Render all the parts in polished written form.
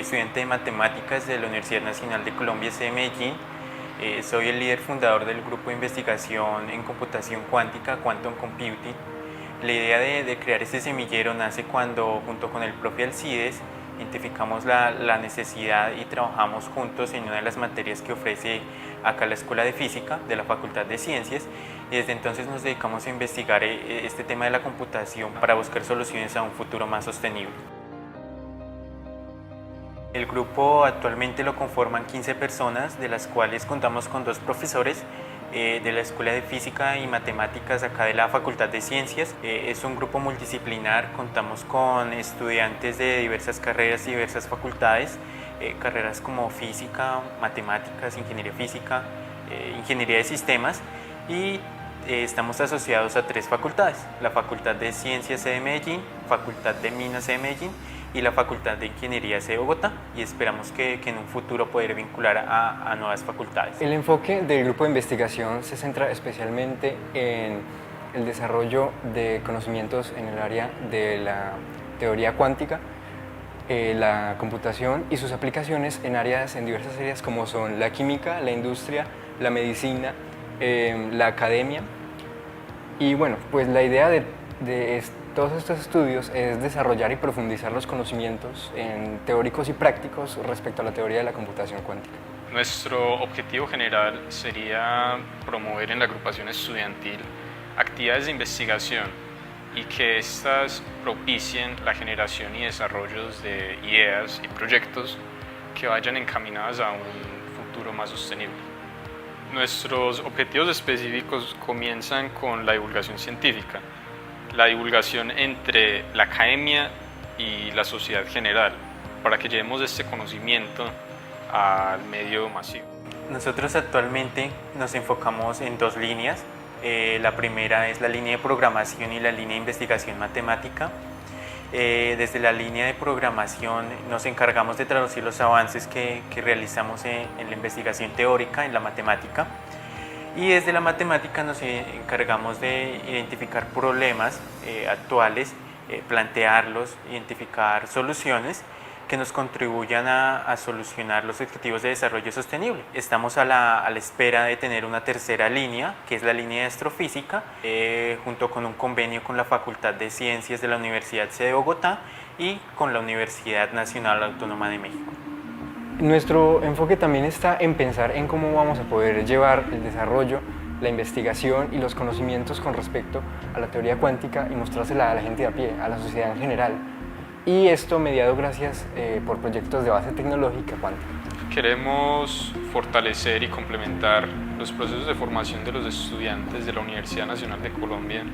estudiante de matemáticas de la Universidad Nacional de Colombia, sede de Medellín. Soy el líder fundador del grupo de investigación en computación cuántica, Quantum Computing. La idea de crear este semillero nace cuando, junto con el profe Alcides, identificamos la necesidad y trabajamos juntos en una de las materias que ofrece acá la Escuela de Física de la Facultad de Ciencias, y desde entonces nos dedicamos a investigar este tema de la computación para buscar soluciones a un futuro más sostenible. El grupo actualmente lo conforman 15 personas, de las cuales contamos con 2 profesores de la Escuela de Física y Matemáticas acá de la Facultad de Ciencias. Es un grupo multidisciplinar, contamos con estudiantes de diversas carreras y diversas facultades, carreras como física, matemáticas, ingeniería física, ingeniería de sistemas, y estamos asociados a 3 facultades: la Facultad de Ciencias de Medellín, Facultad de Minas de Medellín y la Facultad de Ingeniería de Bogotá, y esperamos que en un futuro poder vincular a nuevas facultades. El enfoque del grupo de investigación se centra especialmente en el desarrollo de conocimientos en el área de la teoría cuántica, la computación y sus aplicaciones en diversas áreas como son la química, la industria, la medicina, la academia. Y bueno, pues la idea de todos estos estudios es desarrollar y profundizar los conocimientos teóricos y prácticos respecto a la teoría de la computación cuántica. Nuestro objetivo general sería promover en la agrupación estudiantil actividades de investigación y que éstas propicien la generación y desarrollos de ideas y proyectos que vayan encaminadas a un futuro más sostenible. Nuestros objetivos específicos comienzan con la divulgación científica, la divulgación entre la academia y la sociedad general, para que llevemos este conocimiento al medio masivo. Nosotros actualmente nos enfocamos en 2 líneas. La primera es la línea de programación y la línea de investigación matemática. Desde la línea de programación nos encargamos de traducir los avances que realizamos en la investigación teórica, en la matemática. Y desde la matemática nos encargamos de identificar problemas actuales, plantearlos, identificar soluciones que nos contribuyan a solucionar los objetivos de desarrollo sostenible. Estamos a la espera de tener una tercera línea, que es la línea de astrofísica, junto con un convenio con la Facultad de Ciencias de la Universidad de Bogotá y con la Universidad Nacional Autónoma de México. Nuestro enfoque también está en pensar en cómo vamos a poder llevar el desarrollo, la investigación y los conocimientos con respecto a la teoría cuántica y mostrársela a la gente de a pie, a la sociedad en general. Y esto mediado gracias por proyectos de base tecnológica cuántica. Queremos fortalecer y complementar los procesos de formación de los estudiantes de la Universidad Nacional de Colombia,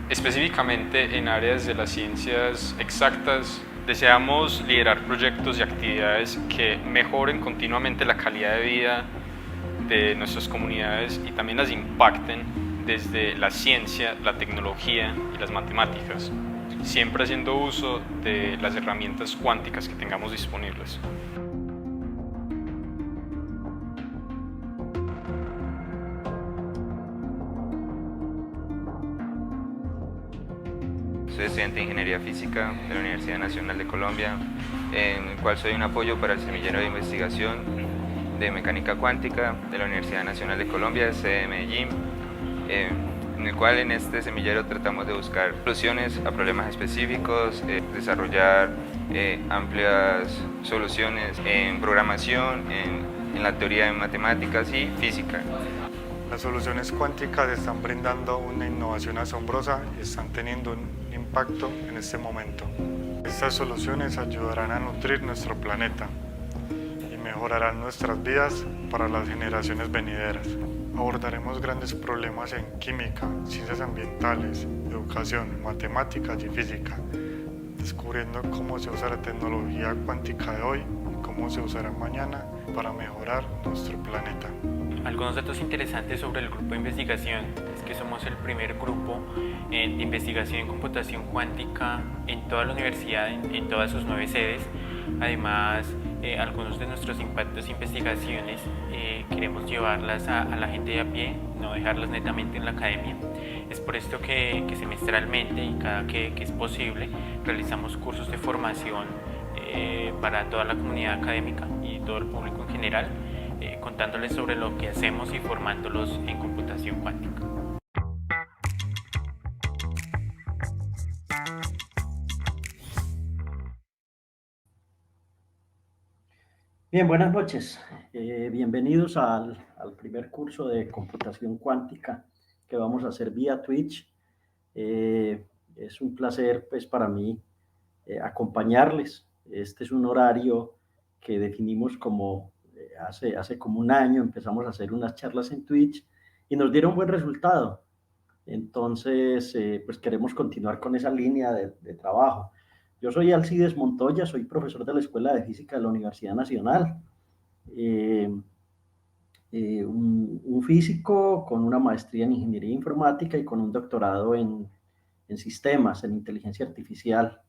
específicamente en áreas de las ciencias exactas. Deseamos liderar proyectos y actividades que mejoren continuamente la calidad de vida de nuestras comunidades y también las impacten desde la ciencia, la tecnología y las matemáticas, siempre haciendo uso de las herramientas cuánticas que tengamos disponibles. Soy estudiante de Ingeniería Física de la Universidad Nacional de Colombia, en el cual soy un apoyo para el semillero de investigación de mecánica cuántica de la Universidad Nacional de Colombia, sede de Medellín, en el cual en este semillero tratamos de buscar soluciones a problemas específicos, desarrollar amplias soluciones en programación, en la teoría de matemáticas y física. Las soluciones cuánticas están brindando una innovación asombrosa y están teniendo un impacto en este momento. Estas soluciones ayudarán a nutrir nuestro planeta y mejorarán nuestras vidas para las generaciones venideras. Abordaremos grandes problemas en química, ciencias ambientales, educación, matemáticas y física, descubriendo cómo se usa la tecnología cuántica de hoy y cómo se usará mañana para mejorar nuestro planeta. Algunos datos interesantes sobre el grupo de investigación es que somos el primer grupo de investigación en computación cuántica en toda la universidad, en todas sus 9 sedes. Además, algunos de nuestros impactos e investigaciones queremos llevarlas a la gente de a pie, no dejarlas netamente en la academia. Es por esto que semestralmente y cada que es posible realizamos cursos de formación para toda la comunidad académica y todo el público en general, contándoles sobre lo que hacemos y formándolos en computación cuántica. Bien, buenas noches. Bienvenidos al primer curso de computación cuántica que vamos a hacer vía Twitch. Es un placer, pues, para mí acompañarles. Este es un horario que definimos como hace como un año empezamos a hacer unas charlas en Twitch y nos dieron buen resultado. Entonces, pues queremos continuar con esa línea de trabajo. Yo soy Alcides Montoya, soy profesor de la Escuela de Física de la Universidad Nacional. Un físico con una maestría en Ingeniería Informática y con un doctorado en sistemas, en inteligencia artificial.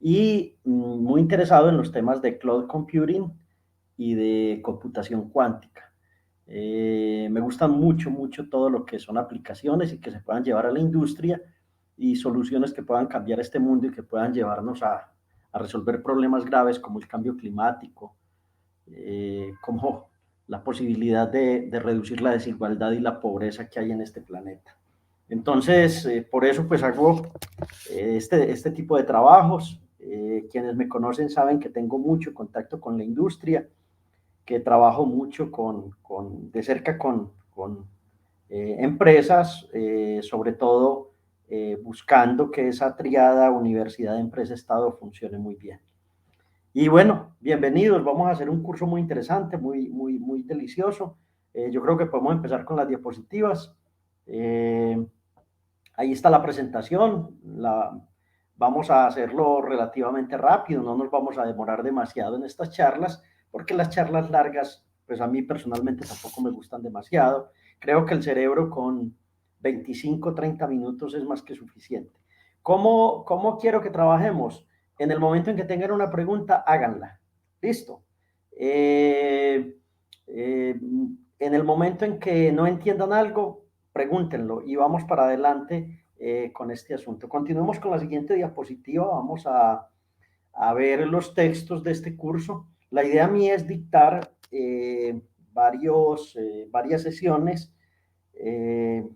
Y muy interesado en los temas de cloud computing y de computación cuántica. Me gustan mucho todo lo que son aplicaciones y que se puedan llevar a la industria y soluciones que puedan cambiar este mundo y que puedan llevarnos a resolver problemas graves como el cambio climático, como la posibilidad de reducir la desigualdad y la pobreza que hay en este planeta. Entonces, por eso pues hago este tipo de trabajos. Quienes me conocen saben que tengo mucho contacto con la industria, que trabajo mucho de cerca con empresas, sobre todo buscando que esa triada universidad, empresa, Estado funcione muy bien. Y bueno, bienvenidos, vamos a hacer un curso muy interesante, muy delicioso. Yo creo que podemos empezar con las diapositivas. Ahí está la presentación, vamos a hacerlo relativamente rápido, no nos vamos a demorar demasiado en estas charlas, porque las charlas largas, pues a mí personalmente tampoco me gustan demasiado. Creo que el cerebro con 25, 30 minutos es más que suficiente. ¿Cómo quiero que trabajemos? En el momento en que tengan una pregunta, háganla. Listo. En el momento en que no entiendan algo, pregúntenlo y vamos para adelante con este asunto. Continuemos con la siguiente diapositiva. Vamos a ver los textos de este curso. La idea mía es dictar varias sesiones de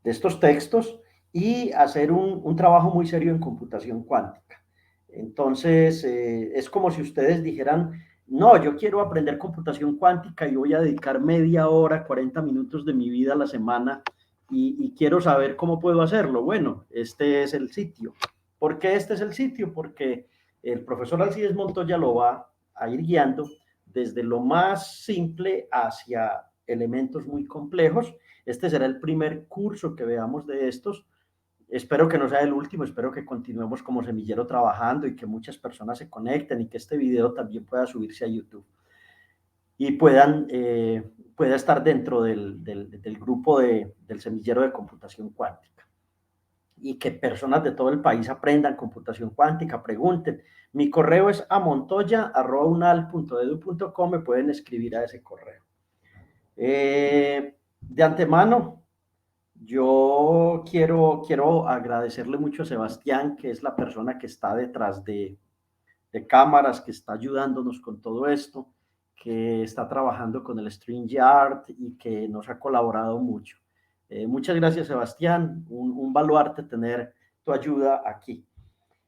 estos textos y hacer un trabajo muy serio en computación cuántica. Entonces, es como si ustedes dijeran, no, yo quiero aprender computación cuántica y voy a dedicar media hora, 40 minutos de mi vida a la semana y quiero saber cómo puedo hacerlo. Bueno, este es el sitio. ¿Por qué este es el sitio? Porque el profesor Alcides Montoya lo va a ir guiando desde lo más simple hacia elementos muy complejos. Este será el primer curso que veamos de estos. Espero que no sea el último, espero que continuemos como semillero trabajando y que muchas personas se conecten y que este video también pueda subirse a YouTube y pueda estar dentro del grupo del semillero de computación cuántica y que personas de todo el país aprendan computación cuántica, pregunten. Mi correo es amontoya@unal.edu.co, me pueden escribir a ese correo. De antemano, yo quiero agradecerle mucho a Sebastián, que es la persona que está detrás de cámaras, que está ayudándonos con todo esto, que está trabajando con el StreamYard y que nos ha colaborado mucho. Muchas gracias, Sebastián. Un baluarte tener tu ayuda aquí.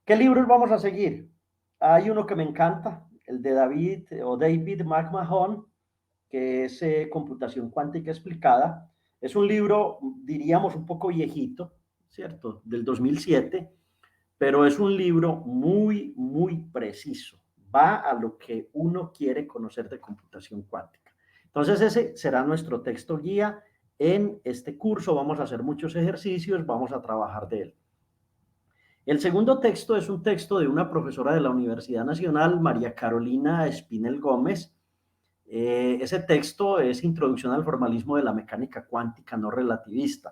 ¿Qué libros vamos a seguir? Hay uno que me encanta, el de David McMahon, que es Computación Cuántica Explicada. Es un libro, diríamos, un poco viejito, ¿cierto? Del 2007, pero es un libro muy preciso. Va a lo que uno quiere conocer de computación cuántica. Entonces, ese será nuestro texto guía en este curso. Vamos a hacer muchos ejercicios, vamos a trabajar de él. El segundo texto es un texto de una profesora de la Universidad Nacional, María Carolina Espinel Gómez. Ese texto es Introducción al formalismo de la mecánica cuántica no relativista.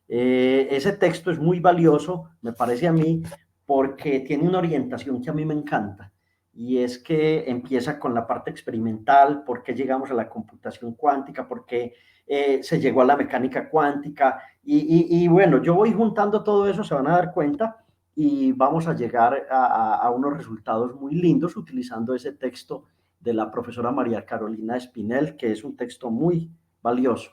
Ese texto es muy valioso, me parece a mí, porque tiene una orientación que a mí me encanta, y es que empieza con la parte experimental, por qué llegamos a la computación cuántica, por qué se llegó a la mecánica cuántica, y bueno, yo voy juntando todo eso, se van a dar cuenta y vamos a llegar a unos resultados muy lindos utilizando ese texto de la profesora María Carolina Espinel, que es un texto muy valioso.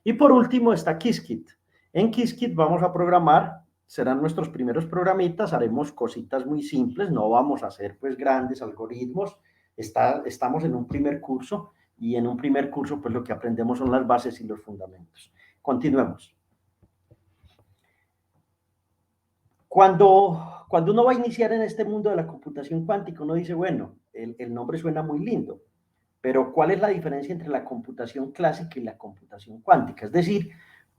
Y por último está Qiskit. En Qiskit vamos a programar, serán nuestros primeros programitas, haremos cositas muy simples, no vamos a hacer pues grandes algoritmos, estamos en un primer curso y en un primer curso pues lo que aprendemos son las bases y los fundamentos. Continuemos. Cuando uno va a iniciar en este mundo de la computación cuántica, uno dice, bueno, el nombre suena muy lindo, pero ¿cuál es la diferencia entre la computación clásica y la computación cuántica? Es decir,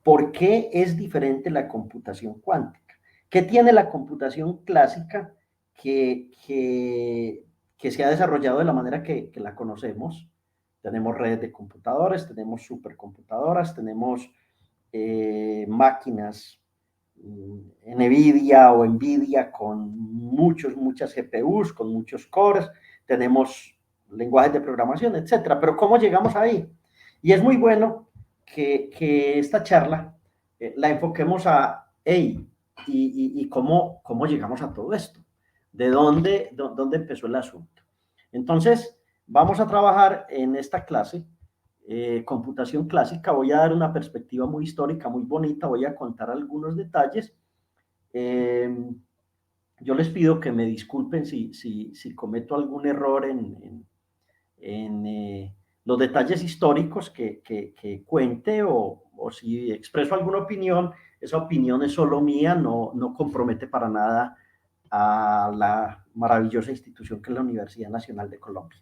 ¿por qué es diferente la computación cuántica? ¿Qué tiene la computación clásica que se ha desarrollado de la manera que la conocemos? Tenemos redes de computadores, tenemos supercomputadoras, tenemos máquinas NVIDIA o NVIDIA con muchas GPUs, con muchos cores, tenemos lenguajes de programación, etcétera. Pero ¿cómo llegamos ahí? Y es muy bueno que esta charla la enfoquemos a, hey, y cómo llegamos a todo esto, de dónde empezó el asunto. Entonces, vamos a trabajar en esta clase computación clásica. Voy a dar una perspectiva muy histórica, muy bonita, voy a contar algunos detalles. Yo les pido que me disculpen si cometo algún error en los detalles históricos que cuente o si expreso alguna opinión, esa opinión es solo mía, no compromete para nada a la maravillosa institución que es la Universidad Nacional de Colombia.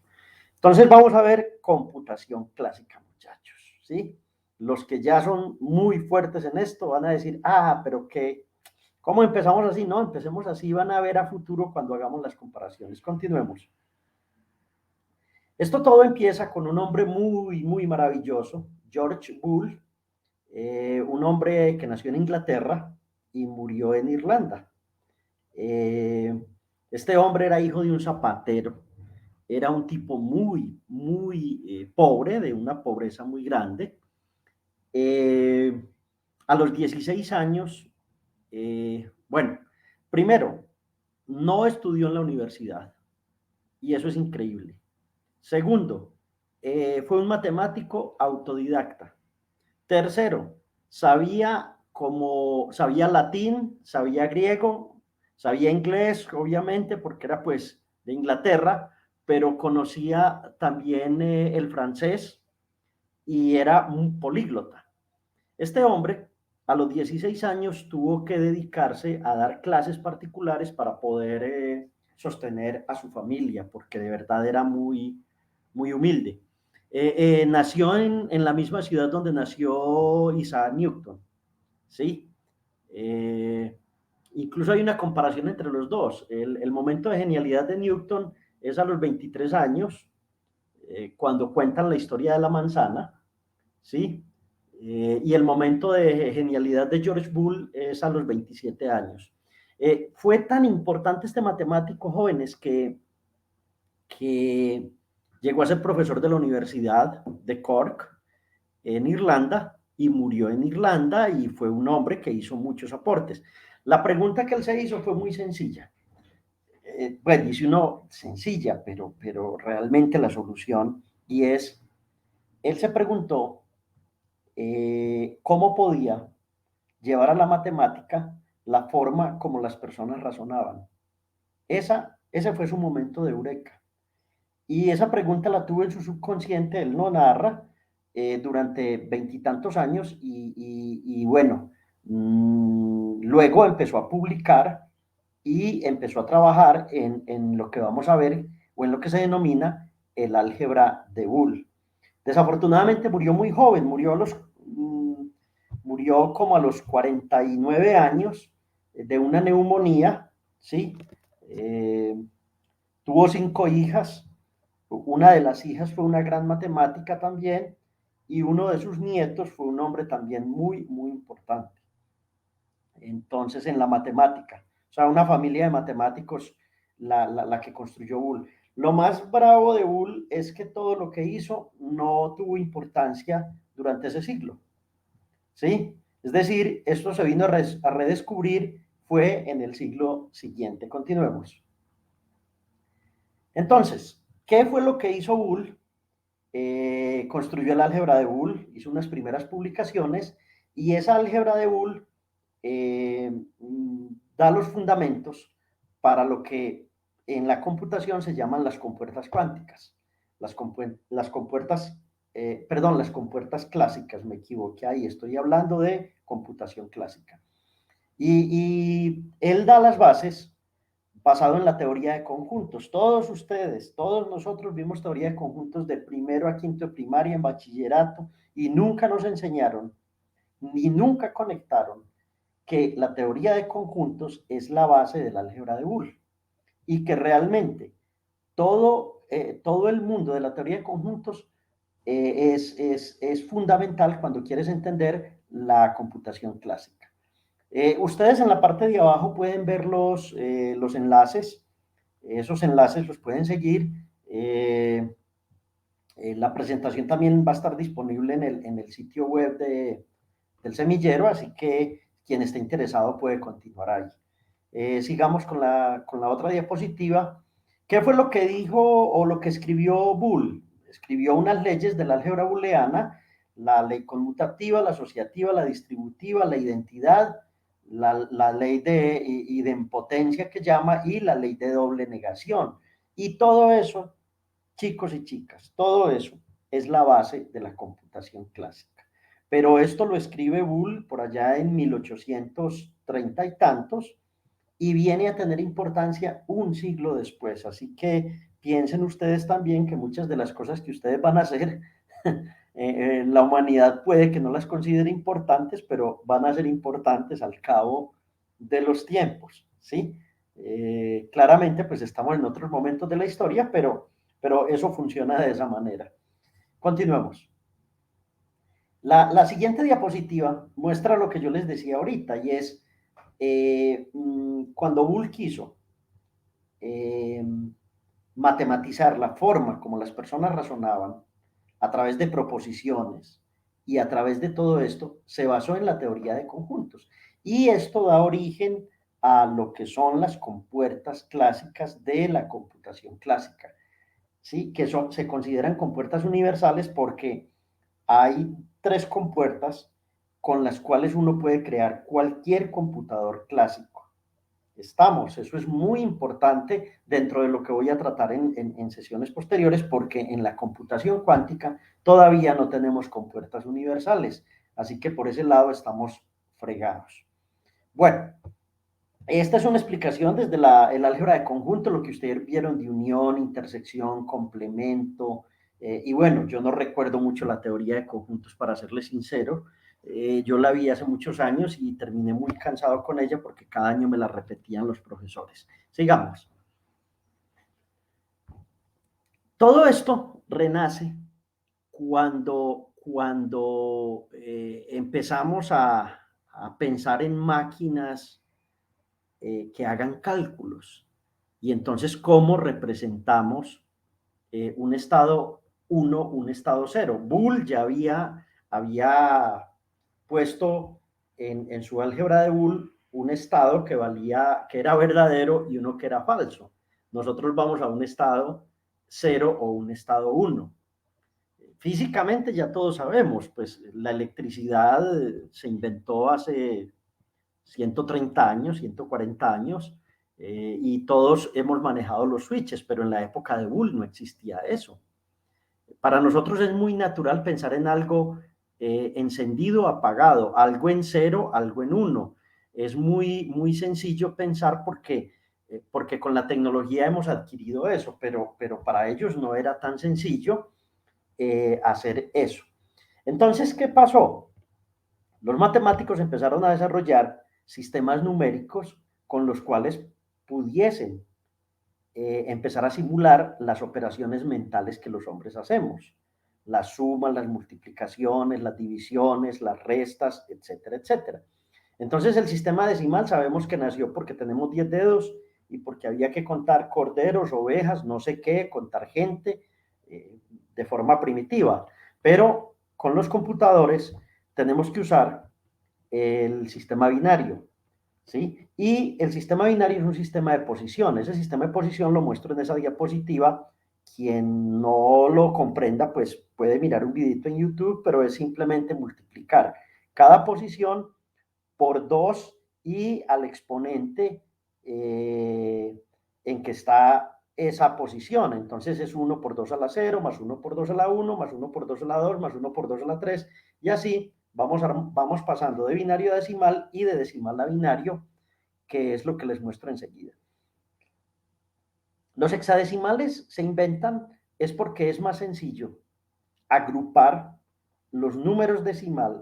Entonces vamos a ver computación clásica, muchachos, ¿sí? Los que ya son muy fuertes en esto van a decir, pero ¿qué? ¿Cómo empezamos así? No, empecemos así, van a ver a futuro cuando hagamos las comparaciones. Continuemos. Esto todo empieza con un hombre muy maravilloso, George Boole, un hombre que nació en Inglaterra y murió en Irlanda. Este hombre era hijo de un zapatero, era un tipo muy pobre, de una pobreza muy grande. A los 16 años, bueno, primero, no estudió en la universidad, y eso es increíble. Segundo, fue un matemático autodidacta. Tercero, sabía latín, sabía griego, sabía inglés, obviamente, porque era pues de Inglaterra, pero conocía también el francés y era un políglota. Este hombre, a los 16 años, tuvo que dedicarse a dar clases particulares para poder sostener a su familia, porque de verdad era muy humilde. Nació en la misma ciudad donde nació Isaac Newton, ¿sí? Incluso hay una comparación entre los dos. El momento de genialidad de Newton es a los 23 años, cuando cuentan la historia de la manzana, ¿sí? Y el momento de genialidad de George Boole es a los 27 años. Fue tan importante este matemático, jóvenes, que llegó a ser profesor de la Universidad de Cork en Irlanda y murió en Irlanda y fue un hombre que hizo muchos aportes. La pregunta que él se hizo fue muy sencilla. Bueno, dice uno sencilla, pero realmente la solución, y es, él se preguntó cómo podía llevar a la matemática la forma como las personas razonaban. Ese fue su momento de eureka. Y esa pregunta la tuvo en su subconsciente, él no narra, durante veintitantos años y bueno, luego empezó a publicar y empezó a trabajar en lo que vamos a ver o en lo que se denomina el álgebra de Boole. Desafortunadamente murió muy joven, murió como a los 49 años de una neumonía, ¿sí? Tuvo 5 hijas, una de las hijas fue una gran matemática también, y uno de sus nietos fue un hombre también muy importante. Entonces, en la matemática, o sea, una familia de matemáticos, la que construyó Boole. Lo más bravo de Boole es que todo lo que hizo no tuvo importancia durante ese siglo, ¿sí? Es decir, esto se vino a redescubrir fue en el siglo siguiente. Continuemos. Entonces, ¿qué fue lo que hizo Boole? Construyó el álgebra de Boole, hizo unas primeras publicaciones y esa álgebra de Boole da los fundamentos para lo que en la computación se llaman las compuertas cuánticas. Las compuertas clásicas, me equivoqué ahí, estoy hablando de computación clásica. Y él da las bases basado en la teoría de conjuntos. Todos ustedes, todos nosotros vimos teoría de conjuntos de primero a quinto de primaria en bachillerato y nunca nos enseñaron, ni nunca conectaron que la teoría de conjuntos es la base del álgebra de Boole y que realmente todo el mundo de la teoría de conjuntos es fundamental cuando quieres entender la computación clásica. Ustedes en la parte de abajo pueden ver los enlaces, esos enlaces los pueden seguir. La presentación también va a estar disponible en el sitio web del semillero, así que quien esté interesado puede continuar ahí. Sigamos con la otra diapositiva. ¿Qué fue lo que dijo o lo que escribió Boole? Escribió unas leyes de la álgebra booleana, la ley conmutativa, la asociativa, la distributiva, la identidad, la ley de idempotencia que llama y la ley de doble negación. Y todo eso, chicos y chicas, todo eso es la base de la computación clásica. Pero esto lo escribe Boole por allá en 1830 y tantos y viene a tener importancia un siglo después. Así que piensen ustedes también que muchas de las cosas que ustedes van a hacer, la humanidad puede que no las considere importantes, pero van a ser importantes al cabo de los tiempos, ¿sí? Claramente, pues estamos en otros momentos de la historia, pero eso funciona de esa manera. Continuemos. La siguiente diapositiva muestra lo que yo les decía ahorita, y es cuando Boole quiso matematizar la forma como las personas razonaban a través de proposiciones y a través de todo esto, se basó en la teoría de conjuntos. Y esto da origen a lo que son las compuertas clásicas de la computación clásica, ¿sí? Que se consideran compuertas universales porque hay 3 compuertas con las cuales uno puede crear cualquier computador clásico. Eso es muy importante dentro de lo que voy a tratar en sesiones posteriores, porque en la computación cuántica todavía no tenemos compuertas universales, así que por ese lado estamos fregados. Bueno, esta es una explicación desde el álgebra de conjunto, lo que ustedes vieron de unión, intersección, complemento, y bueno, yo no recuerdo mucho la teoría de conjuntos, para serles sincero. Yo la vi hace muchos años y terminé muy cansado con ella porque cada año me la repetían los profesores. Sigamos. Todo esto renace cuando empezamos a pensar en máquinas que hagan cálculos. Y entonces, ¿cómo representamos un estado 1, un estado 0? Boole ya había puesto en su álgebra de Boole un estado que era verdadero y uno que era falso. Nosotros vamos a un estado 0 o un estado 1. Físicamente ya todos sabemos, pues la electricidad se inventó hace 130 años, 140 años, y todos hemos manejado los switches, pero en la época de Boole no existía eso. Para nosotros es muy natural pensar en algo encendido, apagado, algo en 0, algo en 1. Es muy sencillo pensar porque con la tecnología hemos adquirido eso, pero para ellos no era tan sencillo hacer eso. Entonces, ¿qué pasó? Los matemáticos empezaron a desarrollar sistemas numéricos con los cuales pudiesen empezar a simular las operaciones mentales que los hombres hacemos, las sumas, las multiplicaciones, las divisiones, las restas, etcétera, etcétera. Entonces el sistema decimal sabemos que nació porque tenemos 10 dedos y porque había que contar corderos, ovejas, no sé qué, contar gente de forma primitiva, pero con los computadores tenemos que usar el sistema binario. ¿sí? Y el sistema binario es un sistema de posición. Ese sistema de posición lo muestro en esa diapositiva. Quien no lo comprenda, pues puede mirar un videito en YouTube, pero es simplemente multiplicar cada posición por 2 y al exponente en que está esa posición. Entonces es 1 por 2 a la 0, más 1 por 2 a la 1, más 1 por 2 a la 2, más 1 por 2 a la 3, y así vamos pasando de binario a decimal y de decimal a binario, que es lo que les muestro enseguida. Los hexadecimales se inventan es porque es más sencillo agrupar los números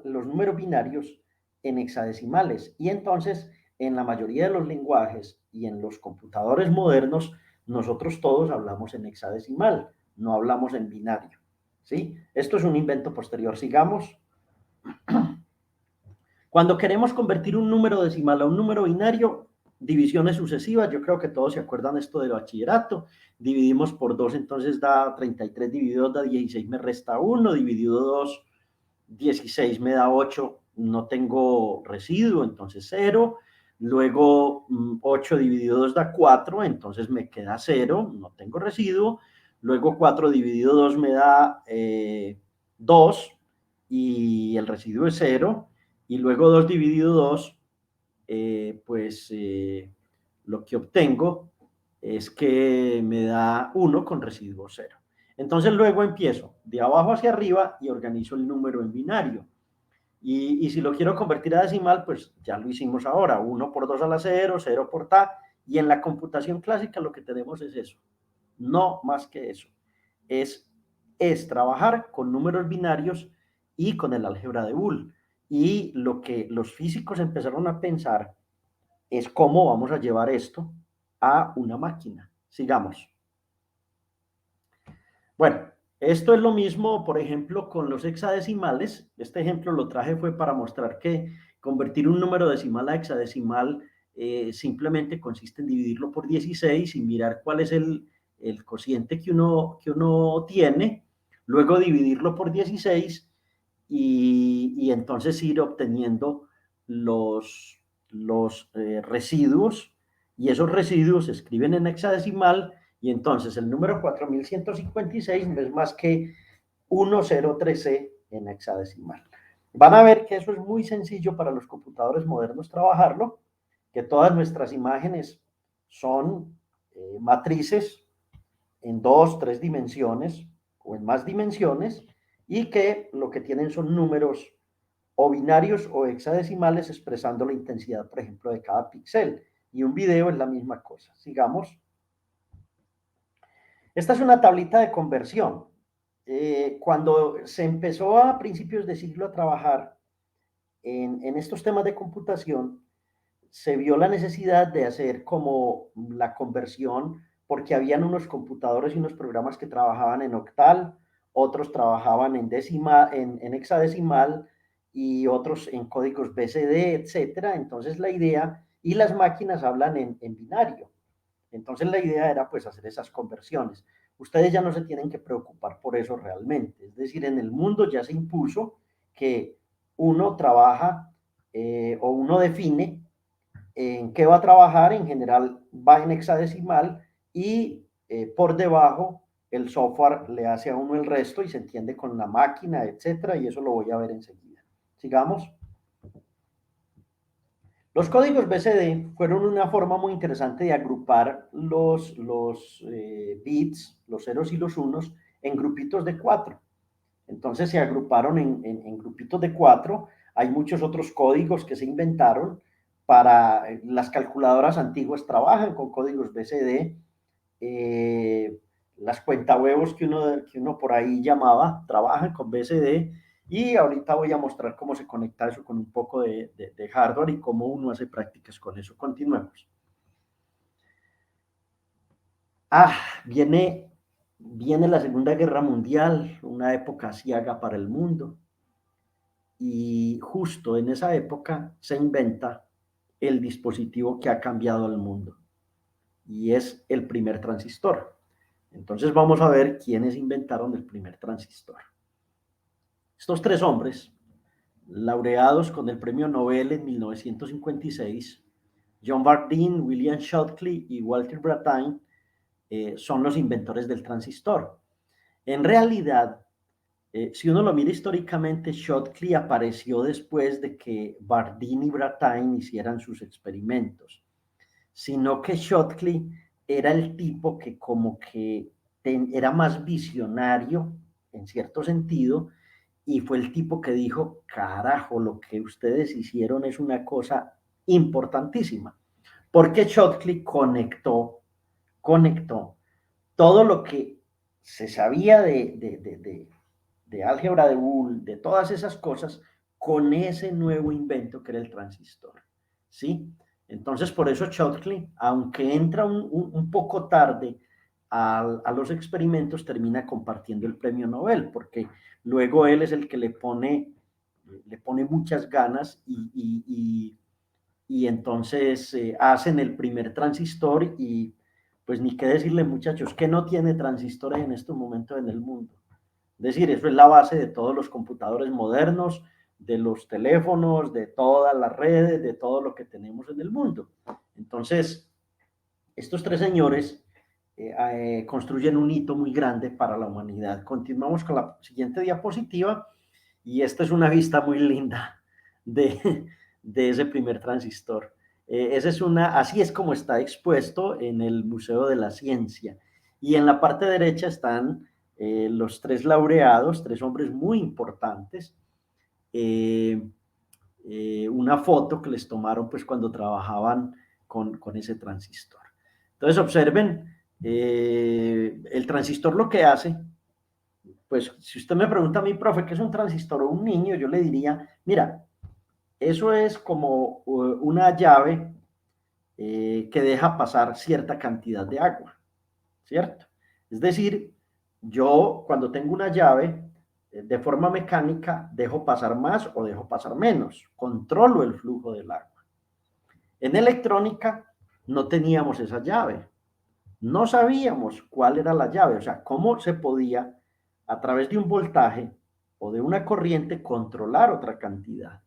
los números binarios en hexadecimales. Y entonces, en la mayoría de los lenguajes y en los computadores modernos, nosotros todos hablamos en hexadecimal, no hablamos en binario. ¿Sí? Esto es un invento posterior. Sigamos. Cuando queremos convertir un número decimal a un número binario, divisiones sucesivas, yo creo que todos se acuerdan esto del bachillerato, dividimos por 2, entonces da 33, dividido 2 da 16, me resta 1, dividido 2, 16 me da 8, no tengo residuo, entonces 0, luego 8 dividido 2 da 4, entonces me queda 0, no tengo residuo, luego 4 dividido 2 me da 2 y el residuo es 0, y luego 2 dividido 2, lo que obtengo es que me da 1 con residuo 0. Entonces luego empiezo de abajo hacia arriba y organizo el número en binario. Y si lo quiero convertir a decimal, pues ya lo hicimos ahora, 1 por 2 a la 0, 0 por ta, y en la computación clásica lo que tenemos es eso, no más que eso. Es trabajar con números binarios y con el álgebra de Boole. Y lo que los físicos empezaron a pensar es cómo vamos a llevar esto a una máquina. Sigamos. Bueno, esto es lo mismo, por ejemplo, con los hexadecimales. Este ejemplo lo traje fue para mostrar que convertir un número decimal a hexadecimal simplemente consiste en dividirlo por 16 y mirar cuál es el cociente que uno tiene, luego dividirlo por 16 y entonces ir obteniendo los residuos, y esos residuos se escriben en hexadecimal, y entonces el número 4156 no es más que 103C en hexadecimal. Van a ver que eso es muy sencillo para los computadores modernos trabajarlo, que todas nuestras imágenes son matrices en 2, 3 dimensiones o en más dimensiones, y que lo que tienen son números o binarios o hexadecimales expresando la intensidad, por ejemplo, de cada píxel. Y un video es la misma cosa. Sigamos. Esta es una tablita de conversión. Cuando se empezó a principios de siglo a trabajar en estos temas de computación, se vio la necesidad de hacer como la conversión, porque habían unos computadores y unos programas que trabajaban en octal, otros trabajaban en hexadecimal y otros en códigos BCD, etcétera. Entonces la idea, y las máquinas hablan en binario. Entonces la idea era pues hacer esas conversiones. Ustedes ya no se tienen que preocupar por eso realmente. Es decir, en el mundo ya se impuso que uno trabaja o uno define en qué va a trabajar. En general va en hexadecimal y por debajo el software le hace a uno el resto y se entiende con la máquina, etcétera, y eso lo voy a ver enseguida. Sigamos. Los códigos BCD fueron una forma muy interesante de agrupar los bits, los ceros y los unos, en grupitos de 4. Entonces se agruparon en grupitos de 4. Hay muchos otros códigos que se inventaron para las calculadoras antiguas, trabajan con códigos BCD. Las cuentahuevos que uno por ahí llamaba, trabajan con BCD. Y ahorita voy a mostrar cómo se conecta eso con un poco de hardware y cómo uno hace prácticas con eso. Continuemos. Viene la Segunda Guerra Mundial, una época aciaga para el mundo. Y justo en esa época se inventa el dispositivo que ha cambiado el mundo. Y es el primer transistor. Entonces vamos a ver quiénes inventaron el primer transistor. Estos tres hombres, laureados con el premio Nobel en 1956, John Bardeen, William Shockley y Walter Brattain son los inventores del transistor. En realidad, si uno lo mira históricamente, Shockley apareció después de que Bardeen y Brattain hicieran sus experimentos, sino que Shockley era el tipo que como que era más visionario en cierto sentido, y fue el tipo que dijo, carajo, lo que ustedes hicieron es una cosa importantísima, porque Shockley conectó todo lo que se sabía de álgebra de Boole, de todas esas cosas, con ese nuevo invento que era el transistor, ¿sí? Entonces, por eso Shockley, aunque entra un poco tarde a los experimentos, termina compartiendo el premio Nobel, porque luego él es el que le pone muchas ganas y entonces hacen el primer transistor y pues ni qué decirle, muchachos, que no tiene transistores en estos momentos en el mundo. Es decir, eso es la base de todos los computadores modernos, de los teléfonos, de todas las redes, de todo lo que tenemos en el mundo. Entonces, estos tres señores construyen un hito muy grande para la humanidad. Continuamos con la siguiente diapositiva y esta es una vista muy linda de ese primer transistor. Así es como está expuesto en el Museo de la Ciencia. Y en la parte derecha están los tres laureados, tres hombres muy importantes. Una foto que les tomaron pues cuando trabajaban con ese transistor. Entonces observen, el transistor lo que hace, pues si usted me pregunta a mí, profe, ¿qué es un transistor o un niño? Yo le diría, mira, eso es como una llave que deja pasar cierta cantidad de agua, ¿cierto? Es decir, yo cuando tengo una llave, de forma mecánica, dejo pasar más o dejo pasar menos, controlo el flujo del agua. En electrónica no teníamos esa llave, no sabíamos cuál era la llave, o sea, cómo se podía a través de un voltaje o de una corriente controlar otra cantidad.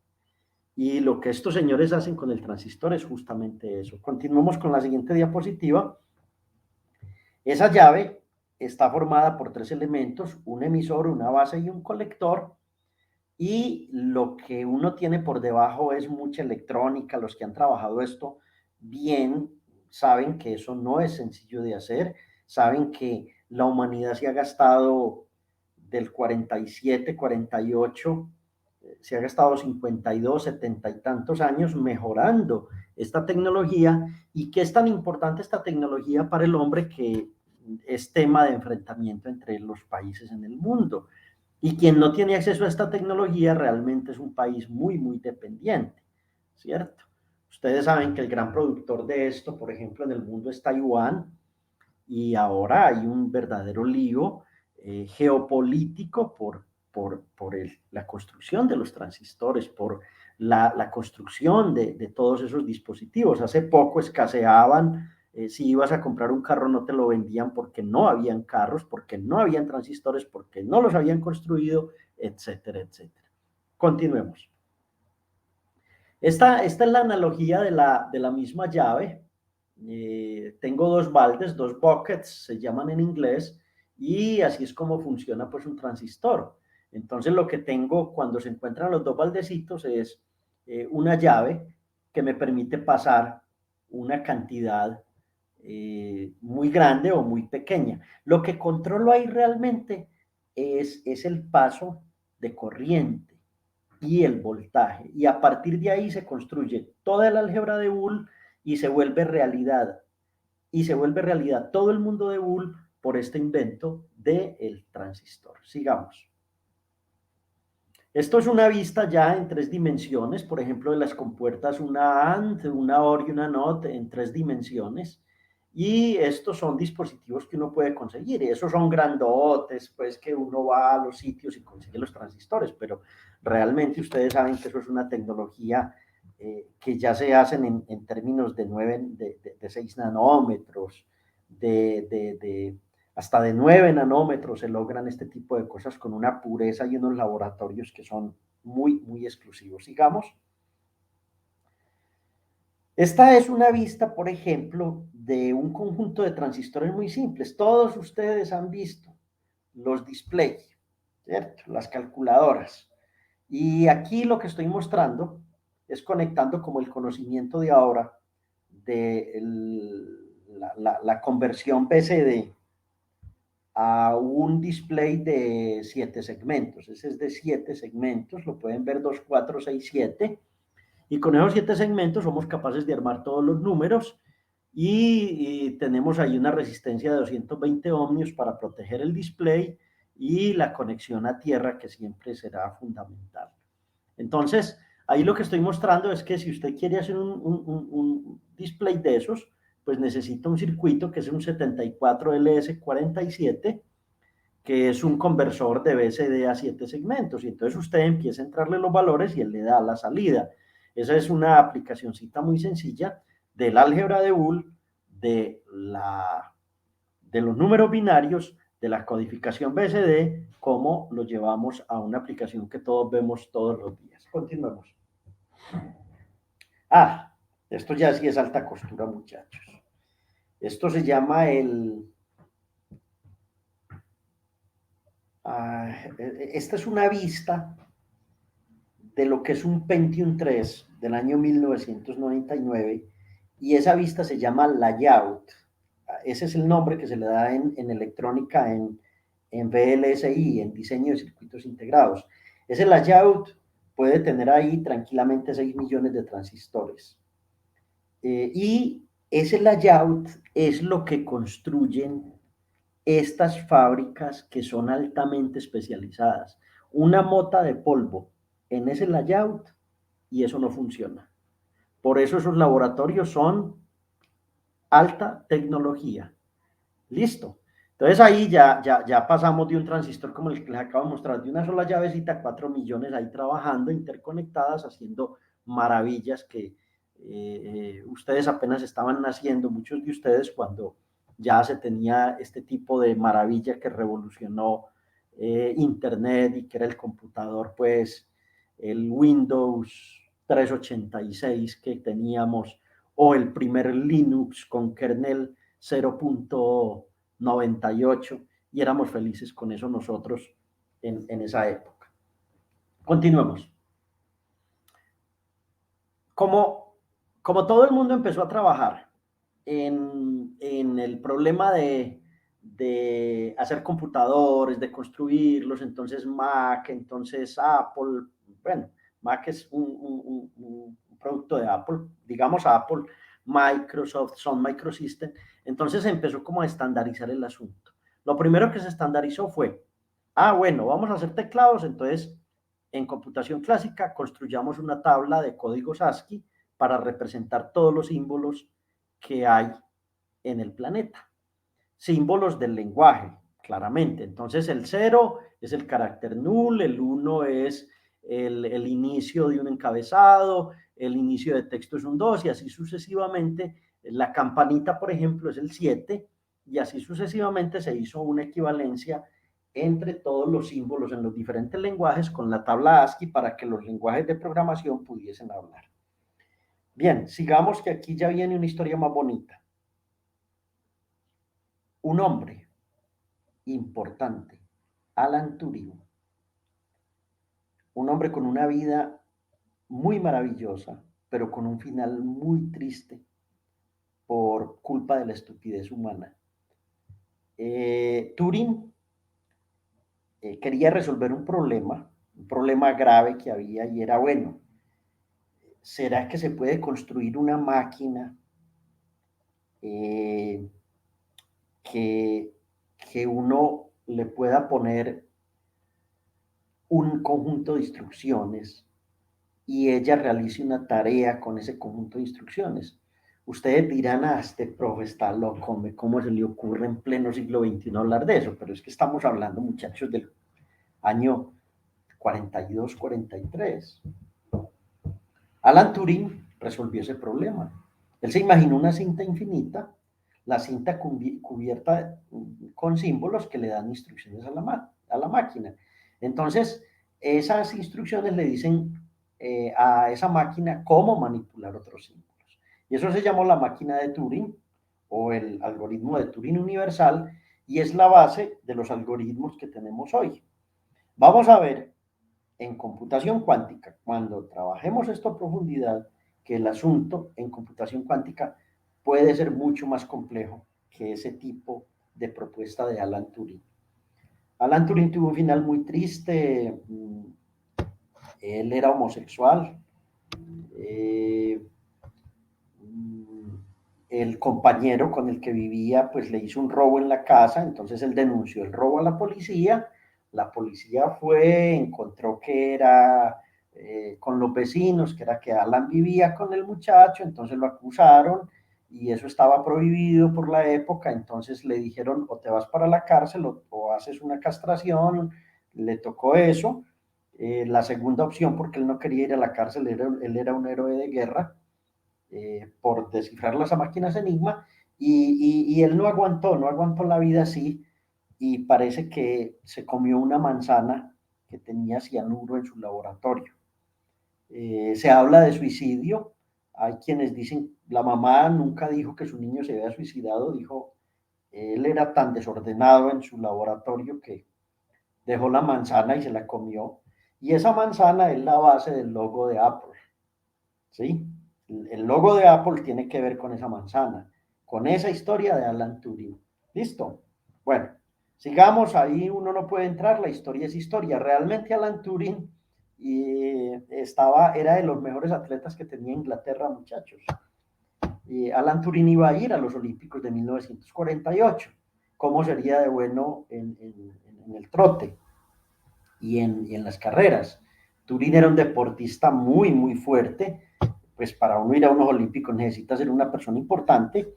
Y lo que estos señores hacen con el transistor es justamente eso. Continuamos con la siguiente diapositiva. Esa llave está formada por tres elementos, un emisor, una base y un colector. Y lo que uno tiene por debajo es mucha electrónica. Los que han trabajado esto bien saben que eso no es sencillo de hacer, saben que la humanidad se ha gastado del 47, 48, se ha gastado 52, 70 y tantos años mejorando esta tecnología, y que es tan importante esta tecnología para el hombre que es tema de enfrentamiento entre los países en el mundo. Y quien no tiene acceso a esta tecnología realmente es un país muy, muy dependiente, ¿cierto? Ustedes saben que el gran productor de esto, por ejemplo, en el mundo es Taiwán, y ahora hay un verdadero lío geopolítico la construcción de los transistores, por la construcción de todos esos dispositivos. Hace poco escaseaban, si ibas a comprar un carro no te lo vendían porque no habían carros, porque no habían transistores, porque no los habían construido, etcétera, etcétera. Continuemos. Esta es la analogía de la misma llave. Tengo dos baldes, dos buckets, se llaman en inglés, y así es como funciona pues un transistor. Entonces lo que tengo cuando se encuentran los dos baldecitos es una llave que me permite pasar una cantidad muy grande o muy pequeña. Lo que controlo ahí realmente es el paso de corriente y el voltaje, y a partir de ahí se construye toda la álgebra de Boole y se vuelve realidad, todo el mundo de Boole por este invento del transistor. Sigamos. Esto es una vista ya en tres dimensiones, por ejemplo, de las compuertas, una AND, una OR y una NOT en tres dimensiones. Y estos son dispositivos que uno puede conseguir, y esos son grandotes, pues que uno va a los sitios y consigue los transistores, pero realmente ustedes saben que eso es una tecnología que ya se hacen en términos de 6 nanómetros, hasta de 9 nanómetros se logran este tipo de cosas con una pureza y unos laboratorios que son muy, muy exclusivos. Sigamos. Esta es una vista, por ejemplo, de un conjunto de transistores muy simples. Todos ustedes han visto los displays, ¿cierto? Las calculadoras. Y aquí lo que estoy mostrando es conectando como el conocimiento de ahora de la conversión BCD a un display de 7 segmentos. Ese es de 7 segmentos, lo pueden ver 2, 4, 6, 7. Y con esos 7 segmentos somos capaces de armar todos los números y tenemos ahí una resistencia de 220 ohmios para proteger el display y la conexión a tierra que siempre será fundamental. Entonces, ahí lo que estoy mostrando es que si usted quiere hacer un display de esos, pues necesita un circuito que es un 74LS47, que es un conversor de BCD a 7 segmentos. Y entonces usted empieza a entrarle los valores y él le da la salida. Esa es una aplicacioncita muy sencilla del álgebra de Boole, de los números binarios, de la codificación BCD, como lo llevamos a una aplicación que todos vemos todos los días. Continuemos. Esto ya sí es alta costura, muchachos. Esto se llama esta es una vista de lo que es un Pentium 3 del año 1999 y esa vista se llama layout. Ese es el nombre que se le da en electrónica, en VLSI, en diseño de circuitos integrados. Ese layout puede tener ahí tranquilamente 6 millones de transistores. Y ese layout es lo que construyen estas fábricas que son altamente especializadas. Una mota de polvo en ese layout y eso no funciona. Por eso esos laboratorios son alta tecnología. Listo. Entonces ahí ya pasamos de un transistor como el que les acabo de mostrar, de una sola llavecita a 4 millones ahí trabajando, interconectadas, haciendo maravillas que ustedes apenas estaban naciendo, muchos de ustedes, cuando ya se tenía este tipo de maravilla que revolucionó Internet y que era el computador, pues el Windows 386 que teníamos, o el primer Linux con kernel 0.98 y éramos felices con eso nosotros en esa época. Continuemos. Como todo el mundo empezó a trabajar en el problema de hacer computadores, de construirlos, entonces Mac, entonces Apple, bueno, Mac es un producto de Apple, digamos Apple, Microsoft, Sun Microsystems, entonces empezó como a estandarizar el asunto. Lo primero que se estandarizó fue, bueno, vamos a hacer teclados, entonces en computación clásica construyamos una tabla de códigos ASCII para representar todos los símbolos que hay en el planeta. Símbolos del lenguaje, claramente. Entonces el 0 es el carácter null, el 1 es el inicio de un encabezado, el inicio de texto es un 2 y así sucesivamente. La campanita, por ejemplo, es el 7 y así sucesivamente se hizo una equivalencia entre todos los símbolos en los diferentes lenguajes con la tabla ASCII para que los lenguajes de programación pudiesen hablar. Bien, sigamos que aquí ya viene una historia más bonita. Un hombre importante, Alan Turing, un hombre con una vida muy maravillosa, pero con un final muy triste por culpa de la estupidez humana. Turing quería resolver un problema grave que había y era, bueno, ¿será que se puede construir una máquina que uno le pueda poner un conjunto de instrucciones y ella realice una tarea con ese conjunto de instrucciones? Ustedes dirán, este profe está loco, ¿cómo se le ocurre en pleno siglo XXI hablar de eso? Pero es que estamos hablando, muchachos, del año 42, 43. Alan Turing resolvió ese problema. Él se imaginó una cinta infinita, la cinta cubierta con símbolos que le dan instrucciones a la máquina. Entonces, esas instrucciones le dicen a esa máquina cómo manipular otros símbolos. Y eso se llamó la máquina de Turing o el algoritmo de Turing universal y es la base de los algoritmos que tenemos hoy. Vamos a ver en computación cuántica, cuando trabajemos esto a profundidad, que el asunto en computación cuántica puede ser mucho más complejo que ese tipo de propuesta de Alan Turing. Alan Turing tuvo un final muy triste, él era homosexual, eh, el compañero con el que vivía pues le hizo un robo en la casa, entonces él denunció el robo a la policía fue, encontró que era con los vecinos, que era que Alan vivía con el muchacho, entonces lo acusaron y eso estaba prohibido por la época, entonces le dijeron o te vas para la cárcel o haces una castración, le tocó eso. La segunda opción, porque él no quería ir a la cárcel, él era un héroe de guerra, por descifrar las máquinas Enigma y él no aguantó la vida así y parece que se comió una manzana que tenía cianuro en su laboratorio. Se habla de suicidio, hay quienes dicen, la mamá nunca dijo que su niño se había suicidado, dijo, él era tan desordenado en su laboratorio que dejó la manzana y se la comió. Y esa manzana es la base del logo de Apple, ¿sí? El logo de Apple tiene que ver con esa manzana, con esa historia de Alan Turing. ¿Listo? Bueno, sigamos, ahí uno no puede entrar, la historia es historia. Realmente Alan Turing era de los mejores atletas que tenía Inglaterra, muchachos. Alan Turing iba a ir a los Olímpicos de 1948. ¿Cómo sería de bueno en el trote y en las carreras? Turing era un deportista muy, muy fuerte, pues para uno ir a unos olímpicos necesita ser una persona importante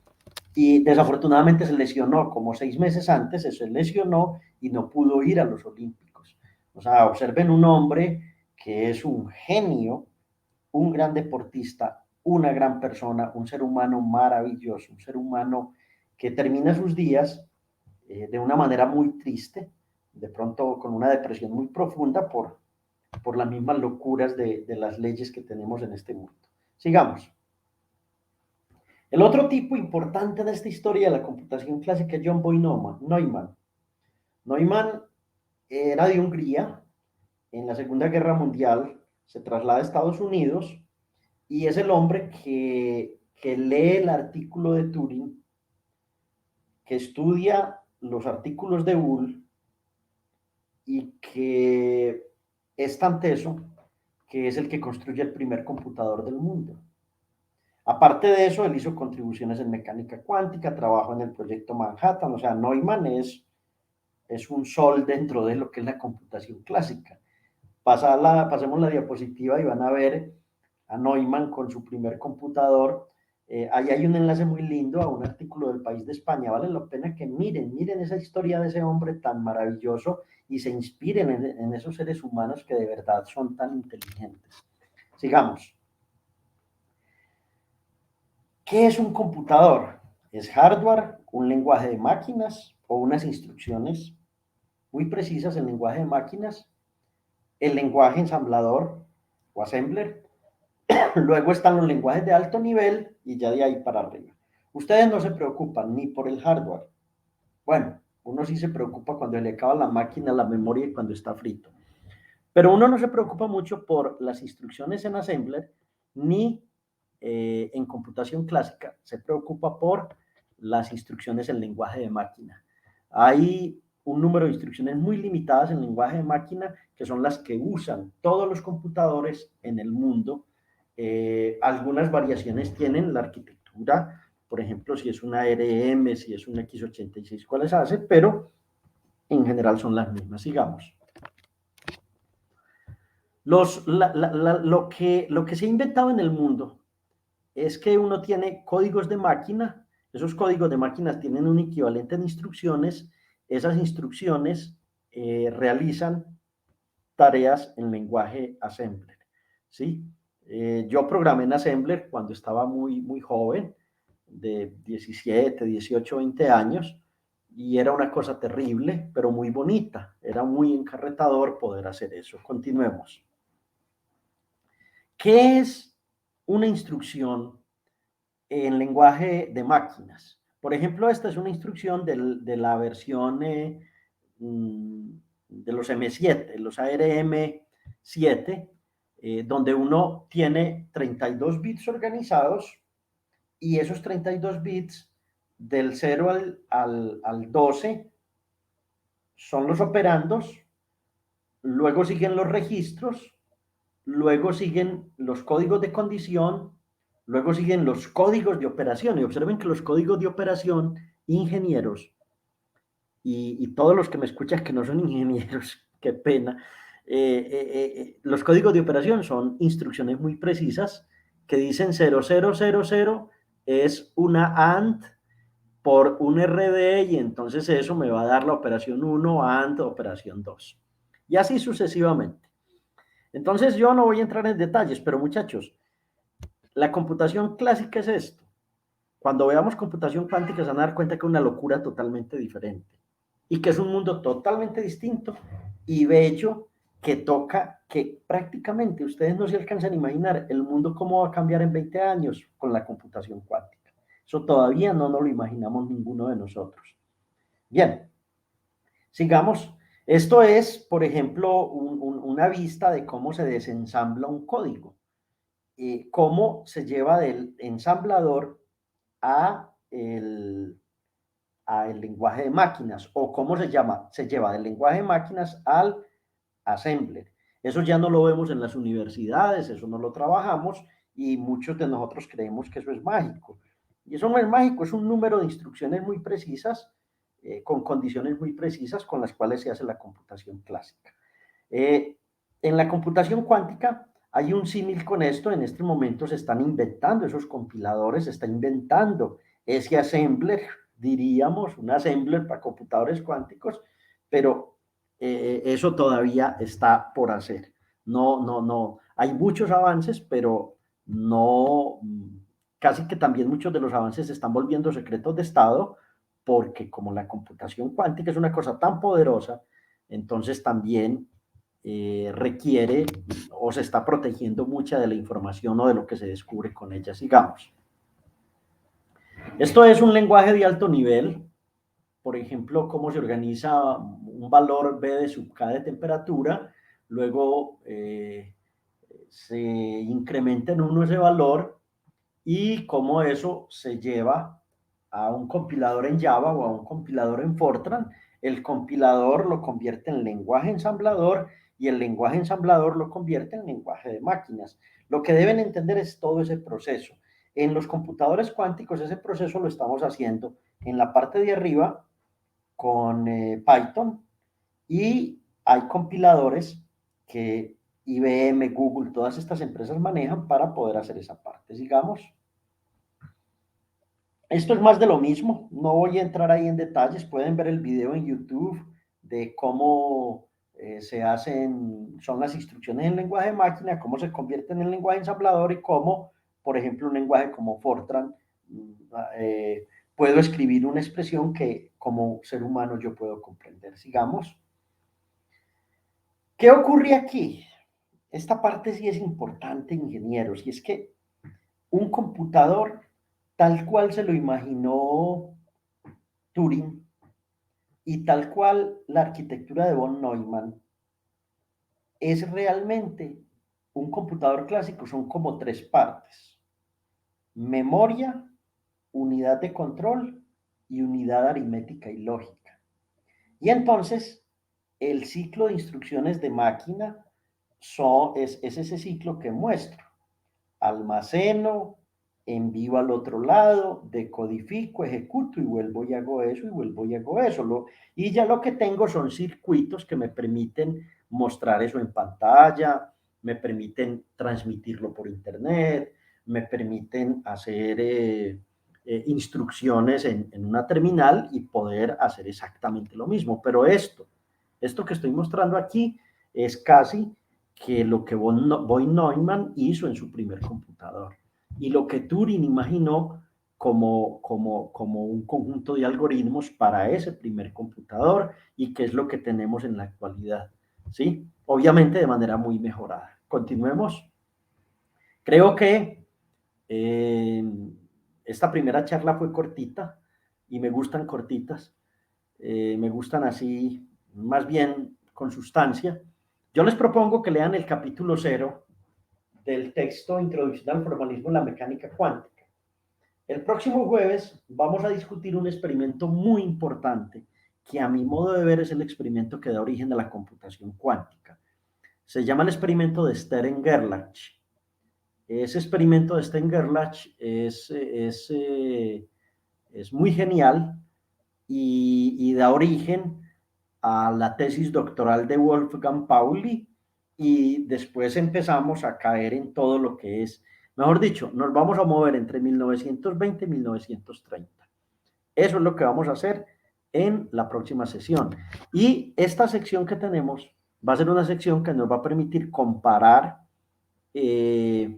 y desafortunadamente se lesionó como 6 meses antes, se lesionó y no pudo ir a los olímpicos. O sea, observen un hombre que es un genio, un gran deportista, una gran persona, un ser humano maravilloso, un ser humano que termina sus días de una manera muy triste, de pronto con una depresión muy profunda por las mismas locuras de las leyes que tenemos en este mundo. Sigamos. El otro tipo importante de esta historia de la computación clásica es John Boy Neumann. Neumann era de Hungría, en la Segunda Guerra Mundial se traslada a Estados Unidos y es el hombre que lee el artículo de Turing, que estudia los artículos de Boole y que es tan teso que es el que construye el primer computador del mundo. Aparte de eso, él hizo contribuciones en mecánica cuántica, trabajó en el proyecto Manhattan, o sea, Neumann es un sol dentro de lo que es la computación clásica. Pasemos la diapositiva y van a ver a Neumann con su primer computador. Ahí hay un enlace muy lindo a un artículo del País de España. Vale la pena que miren esa historia de ese hombre tan maravilloso y se inspiren en esos seres humanos que de verdad son tan inteligentes. Sigamos. ¿Qué es un computador? Es hardware, un lenguaje de máquinas o unas instrucciones muy precisas en lenguaje de máquinas, el lenguaje ensamblador o assembler. Luego están los lenguajes de alto nivel y ya de ahí para arriba. Ustedes no se preocupan ni por el hardware. Bueno, uno sí se preocupa cuando le acaba la máquina, la memoria y cuando está frito. Pero uno no se preocupa mucho por las instrucciones en assembler ni en computación clásica. Se preocupa por las instrucciones en lenguaje de máquina. Hay un número de instrucciones muy limitadas en lenguaje de máquina que son las que usan todos los computadores en el mundo. Algunas variaciones tienen la arquitectura, por ejemplo, si es una ARM, si es un x86, cuáles hace, pero en general son las mismas. Sigamos. Lo que se ha inventado en el mundo es que uno tiene códigos de máquina, esos códigos de máquinas tienen un equivalente de instrucciones, esas instrucciones realizan tareas en lenguaje assembler, ¿sí? Yo programé en assembler cuando estaba muy, muy joven, de 17, 18, 20 años, y era una cosa terrible, pero muy bonita, era muy encarretador poder hacer eso. Continuemos. ¿Qué es una instrucción en lenguaje de máquinas. Por ejemplo, esta es una instrucción de la versión de los M7, los ARM7, donde uno tiene 32 bits organizados y esos 32 bits del 0 al 12 son los operandos, luego siguen los registros, luego siguen los códigos de condición, luego siguen los códigos de operación. Y observen que los códigos de operación, ingenieros, y todos los que me escuchan que no son ingenieros, qué pena, los códigos de operación son instrucciones muy precisas que dicen 0000 es una AND por un RD y entonces eso me va a dar la operación 1 AND operación 2. Y así sucesivamente. Entonces yo no voy a entrar en detalles, pero muchachos, la computación clásica es esto. Cuando veamos computación cuántica se van a dar cuenta que es una locura totalmente diferente y que es un mundo totalmente distinto y bello que toca que prácticamente ustedes no se alcanzan a imaginar el mundo cómo va a cambiar en 20 años con la computación cuántica. Eso todavía no nos lo imaginamos ninguno de nosotros. Bien, sigamos. Esto es, por ejemplo, una vista de cómo se desensambla un código, cómo se lleva del ensamblador a el lenguaje de máquinas, o cómo se lleva del lenguaje de máquinas al assembler. Eso ya no lo vemos en las universidades, eso no lo trabajamos y muchos de nosotros creemos que eso es mágico. Y eso no es mágico, es un número de instrucciones muy precisas, con condiciones muy precisas con las cuales se hace la computación clásica. En la computación cuántica hay un símil con esto. En este momento se están inventando esos compiladores, se está inventando ese assembler, diríamos, un assembler para computadores cuánticos, pero eso todavía está por hacer. No. Hay muchos avances, pero no, casi que también muchos de los avances se están volviendo secretos de Estado, porque como la computación cuántica es una cosa tan poderosa, entonces también requiere o se está protegiendo mucha de la información o de lo que se descubre con ella. Sigamos. Esto es un lenguaje de alto nivel. Por ejemplo, cómo se organiza un valor B de sub K de temperatura, luego se incrementa en 1 ese valor y cómo eso se lleva a un compilador en Java o a un compilador en Fortran. El compilador lo convierte en lenguaje ensamblador y el lenguaje ensamblador lo convierte en lenguaje de máquinas. Lo que deben entender es todo ese proceso. En los computadores cuánticos ese proceso lo estamos haciendo en la parte de arriba con Python y hay compiladores que IBM, Google, todas estas empresas manejan para poder hacer esa parte. Sigamos. Esto es más de lo mismo, no voy a entrar ahí en detalles, pueden ver el video en YouTube de cómo se hacen, son las instrucciones en lenguaje de máquina, cómo se convierten en lenguaje ensamblador y cómo, por ejemplo, un lenguaje como Fortran, puedo escribir una expresión que como ser humano yo puedo comprender. Sigamos. ¿Qué ocurre aquí? Esta parte sí es importante, ingenieros, y es que un computador tal cual se lo imaginó Turing y tal cual la arquitectura de von Neumann es realmente un computador clásico, son como 3 partes: memoria, unidad de control y unidad aritmética y lógica. Y entonces el ciclo de instrucciones de máquina es ese ciclo que muestro: almaceno, envío al otro lado, decodifico, ejecuto y vuelvo y hago eso y vuelvo y hago eso. Y ya lo que tengo son circuitos que me permiten mostrar eso en pantalla, me permiten transmitirlo por internet, me permiten hacer instrucciones en una terminal y poder hacer exactamente lo mismo. Pero esto que estoy mostrando aquí es casi que lo que von Neumann hizo en su primer computador y lo que Turing imaginó como un conjunto de algoritmos para ese primer computador y que es lo que tenemos en la actualidad, ¿sí? Obviamente de manera muy mejorada. Continuemos. Creo que esta primera charla fue cortita y me gustan cortitas, me gustan así, más bien con sustancia. Yo les propongo que lean el capítulo 0 del texto Introducción al formalismo en la mecánica cuántica. El próximo jueves vamos a discutir un experimento muy importante que a mi modo de ver es el experimento que da origen a la computación cuántica. Se llama el experimento de Stern-Gerlach. Ese experimento de Stern-Gerlach es muy genial y da origen a la tesis doctoral de Wolfgang Pauli, y después empezamos a caer en todo lo que es, mejor dicho, nos vamos a mover entre 1920 y 1930. Eso es lo que vamos a hacer en la próxima sesión. Y esta sección que tenemos va a ser una sección que nos va a permitir comparar y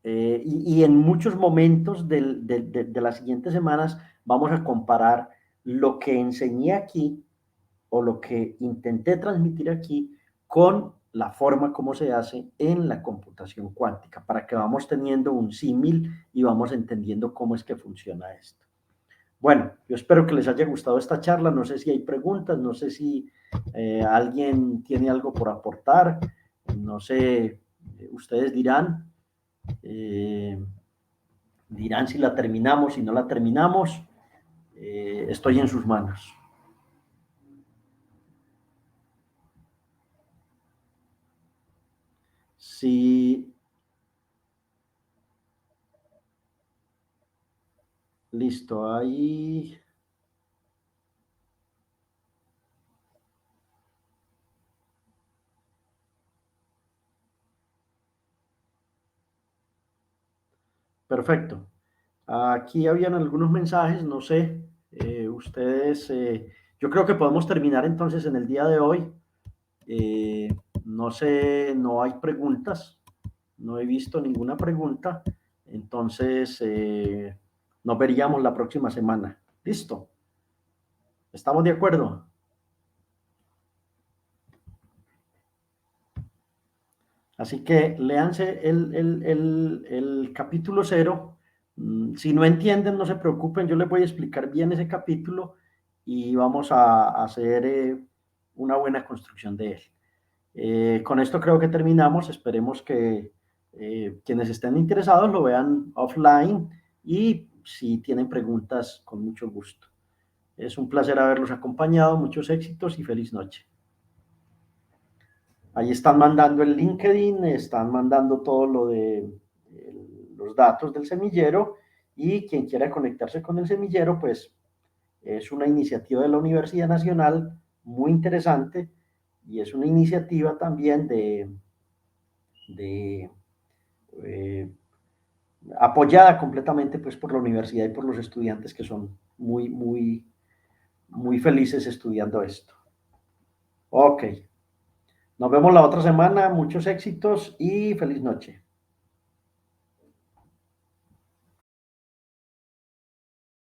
en muchos momentos de las siguientes semanas vamos a comparar lo que enseñé aquí o lo que intenté transmitir aquí con la forma como se hace en la computación cuántica, para que vamos teniendo un símil y vamos entendiendo cómo es que funciona esto. Bueno, yo espero que les haya gustado esta charla. No sé si hay preguntas, no sé si alguien tiene algo por aportar, no sé, ustedes dirán si la terminamos, si no la terminamos, estoy en sus manos. Sí, listo, ahí. Perfecto. Aquí habían algunos mensajes, no sé, ustedes, yo creo que podemos terminar entonces en el día de hoy. No sé, no hay preguntas, no he visto ninguna pregunta, entonces nos veríamos la próxima semana. ¿Listo? ¿Estamos de acuerdo? Así que léanse el capítulo 0. Si no entienden, no se preocupen, yo les voy a explicar bien ese capítulo y vamos a hacer una buena construcción de él. Con esto creo que terminamos. Esperemos que quienes estén interesados lo vean offline y si tienen preguntas, con mucho gusto. Es un placer haberlos acompañado. Muchos éxitos y feliz noche. Ahí están mandando el LinkedIn, están mandando todo lo de los datos del semillero, y quien quiera conectarse con el semillero, pues es una iniciativa de la Universidad Nacional muy interesante, y es una iniciativa también eh, apoyada completamente pues por la universidad y por los estudiantes, que son muy felices estudiando esto. Ok. Nos vemos la otra semana, muchos éxitos y feliz noche.